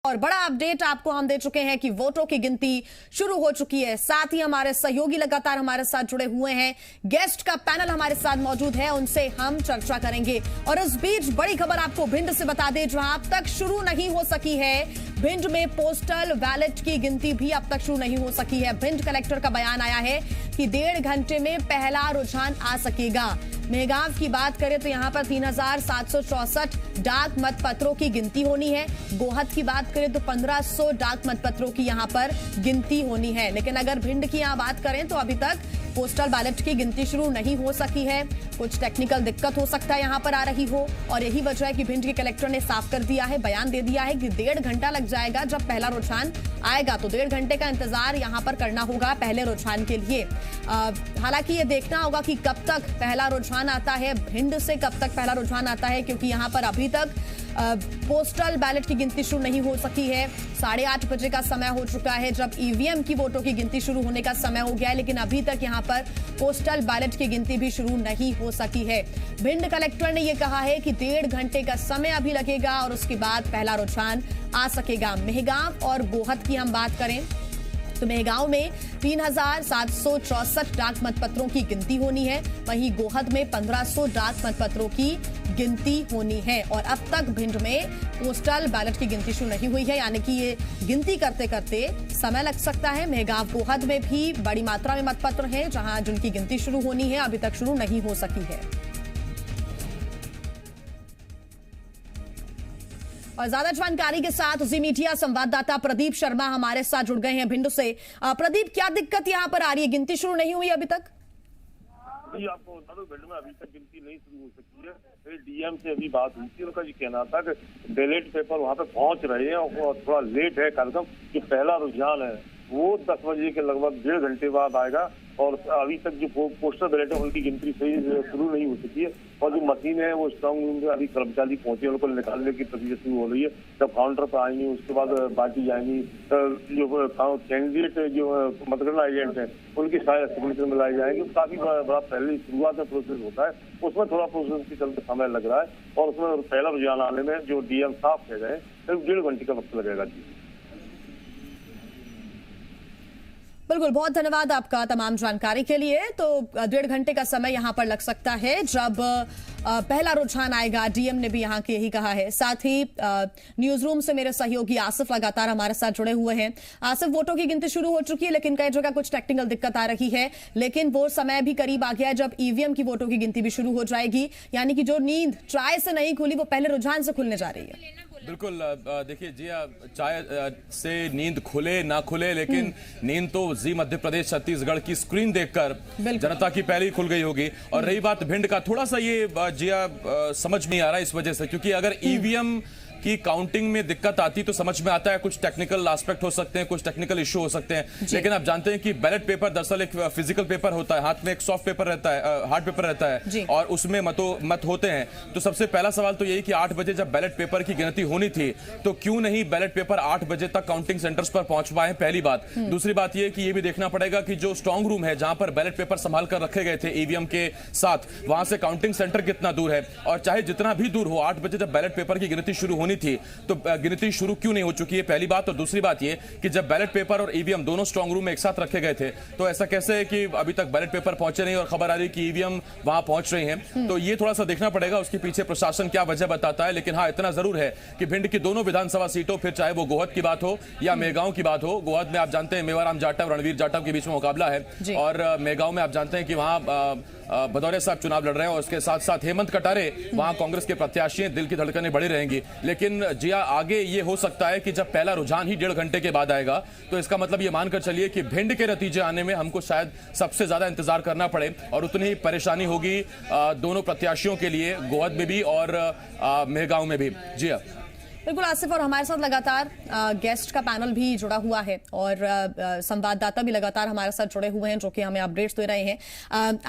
और बड़ा अपडेट आपको हम दे चुके हैं कि वोटों की गिनती शुरू हो चुकी है। साथ ही हमारे सहयोगी लगातार हमारे साथ जुड़े हुए हैं, गेस्ट का पैनल हमारे साथ मौजूद है, उनसे हम चर्चा करेंगे। और इस बीच बड़ी खबर आपको भिंड से बता दें, जहां अब तक शुरू नहीं हो सकी है भिंड में पोस्टल बैलेट की गिनती भी अब तक शुरू नहीं हो सकी है। भिंड कलेक्टर का बयान आया है कि 1.5 घंटे में पहला रुझान आ सकेगा। मेहगांव की बात करें तो यहां पर 3764 डाक मतपत्रों की गिनती होनी है। गोहद की बात करें तो 1500 डाक मतपत्रों की यहां पर गिनती होनी है। लेकिन अगर भिंड की यहां बात करें तो अभी तक पोस्टल बैलेट की गिनती शुरू नहीं हो सकी है। कुछ टेक्निकल दिक्कत हो सकता है यहां पर आ रही हो, और यही वजह है कि भिंड के कलेक्टर ने साफ कर दिया है, बयान दे दिया है कि 1.5 घंटा लग जाएगा। जब पहला रुझान आएगा तो 1.5 घंटे का इंतजार यहां पर करना होगा पहले रुझान के लिए। हालांकि ये देखना होगा कि कब तक पहला रुझान आता है, भिंड से कब तक पहला रुझान आता है, क्योंकि यहां पर अभी तक पोस्टल बैलेट की गिनती शुरू नहीं हो सकी है। 8:30 बजे का समय हो चुका है जब ईवीएम की वोटों की गिनती शुरू होने का समय हो गया है, लेकिन अभी तक यहां पर पोस्टल बैलेट की गिनती भी शुरू नहीं हो सकी है। भिंड कलेक्टर ने यह कहा है कि 1.5 घंटे का समय अभी लगेगा और उसके बाद पहला रुझान आ सकेगा। मेहगांव और गोहद की हम बात करें तो मेहगांव में 3764 डाक मतपत्रों की गिनती होनी है, वहीं गोहद में 1500 डाक मतपत्रों की गिनती होनी है। और अब तक भिंड में पोस्टल बैलेट की गिनती शुरू नहीं हुई है, यानी कि ये गिनती करते करते समय लग सकता है। मेहगांव गोहद में भी बड़ी मात्रा में मतपत्र हैं जहां जिनकी गिनती शुरू होनी है, अभी तक शुरू नहीं हो सकी है। और ज्यादा जानकारी के साथ जी मीडिया संवाददाता प्रदीप शर्मा हमारे साथ जुड़ गए हैं भिंड से। प्रदीप, क्या दिक्कत यहां पर आ रही है? गिनती शुरू नहीं हुई अभी तक? जी, आपको बता दो, भिंड में अभी तक गिनती नहीं शुरू हो सकी है। डीएम से अभी बात हुई थी, उनका ये कहना था कि बैलेट पेपर वहां पे पहुंच रहे हैं और थोड़ा लेट है कार्यक्रम। जो पहला रुझान है वो 10 बजे के लगभग 1.5 घंटे बाद आएगा, और अभी तक जो पोस्टल बैलेट है उनकी गिनती सही शुरू नहीं हो सकी है। और जो मशीन है वो स्ट्रांग रूम में अभी कर्मचारी पहुंचे, उनको निकालने की प्रक्रिया शुरू हो रही है। जब काउंटर पर आएंगी उसके बाद बांटी जाएंगी। जो कैंडिडेट जो मतगणना एजेंट है उनकी सिग्नेचर मिलाई जाएंगी। काफी बड़ा पहले शुरुआत में प्रोसेस होता है, उसमें थोड़ा प्रोसेस के चलते समय लग रहा है, और उसमें पहला रुझान आने में जो डीएम साफ कह गए करीब 1.5 घंटे का वक्त लगेगा। जी बिल्कुल, बहुत धन्यवाद आपका तमाम जानकारी के लिए। तो 1.5 घंटे का समय यहां पर लग सकता है जब पहला रुझान आएगा। डीएम ने भी यहां के यही कहा है। साथ ही न्यूज रूम से मेरे सहयोगी आसिफ लगातार हमारे साथ जुड़े हुए हैं। आसिफ, वोटों की गिनती शुरू हो चुकी है, लेकिन कई जगह कुछ टेक्निकल दिक्कत आ रही है, लेकिन वो समय भी करीब आ गया है जब ईवीएम की वोटों की गिनती भी शुरू हो जाएगी। यानी कि जो नींद चाय से नहीं खुली वो पहले रुझान से खुलने जा रही है। बिल्कुल, देखिए जी, चाय से नींद खुले ना खुले, लेकिन नींद तो जी मध्य प्रदेश छत्तीसगढ़ की स्क्रीन देखकर जनता की पहले ही खुल गई होगी। और रही बात भिंड का, थोड़ा सा ये जिया समझ नहीं आ रहा इस वजह से, क्योंकि अगर ईवीएम की काउंटिंग में दिक्कत आती तो समझ में आता है, कुछ टेक्निकल एस्पेक्ट हो सकते हैं, कुछ टेक्निकल इश्यू हो सकते हैं। लेकिन आप जानते हैं कि बैलेट पेपर दरअसल एक फिजिकल पेपर होता है, हाथ में एक सॉफ्ट पेपर रहता है, हार्ड पेपर रहता है, और उसमें मत होते हैं। तो सबसे पहला सवाल तो यही कि 8 बजे जब बैलेट पेपर की गिनती होनी थी तो क्यों नहीं बैलेट पेपर 8 बजे तक काउंटिंग सेंटर्स पर पहुंच पाए, पहली बात। दूसरी बात यह कि यह भी देखना पड़ेगा कि जो स्ट्रांग रूम है जहां पर बैलेट पेपर संभाल कर रखे गए थे ईवीएम के साथ, वहां से काउंटिंग सेंटर कितना दूर है, और चाहे जितना भी दूर हो, 8 बजे जब बैलेट पेपर की गिनती शुरू होनी थी तो गिनती शुरू क्यों नहीं हो चुकी है, पहली बात। और दूसरी बात यह कि जब बैलेट पेपर और ईवीएम दोनों स्ट्रांग रूम में एक साथ रखे गए थे तो ऐसा कैसे है कि अभी तक बैलेट पेपर पहुंचे नहीं और खबर आ रही कि ईवीएम वहां पहुंच रही हैं। तो ये थोड़ा सा देखना पड़ेगा उसके पीछे प्रशासन क्या वजह बताता है। लेकिन हाँ, इतना जरूर है कि भिंड की दोनों विधानसभा सीटों, फिर चाहे वो गोहद की बात हो या मेहगांव की बात हो, गोहद में आप जानते हैं मेवाराम जाटव रणवीर जाटव के बीच में मुकाबला है, और मेहगांव में आप जानते हैं कि वहां भदौरे साहब चुनाव लड़ रहे हैं, और उसके साथ साथ हेमंत कटारे वहां कांग्रेस के प्रत्याशी हैं। दिल की धड़कनें बढ़ी रहेंगी। लेकिन जी आगे ये हो सकता है कि जब पहला रुझान ही 1.5 घंटे के बाद आएगा तो इसका मतलब ये मानकर चलिए कि भिंड के नतीजे आने में हमको शायद सबसे ज्यादा इंतजार करना पड़े, और उतनी ही परेशानी होगी दोनों प्रत्याशियों के लिए, गोहद में भी और मेहगांव में भी। जी हाँ, बिल्कुल आसिफ, और हमारे साथ लगातार गेस्ट का पैनल भी जुड़ा हुआ है और संवाददाता भी लगातार हमारे साथ जुड़े हुए हैं जो कि हमें अपडेट्स दे रहे हैं।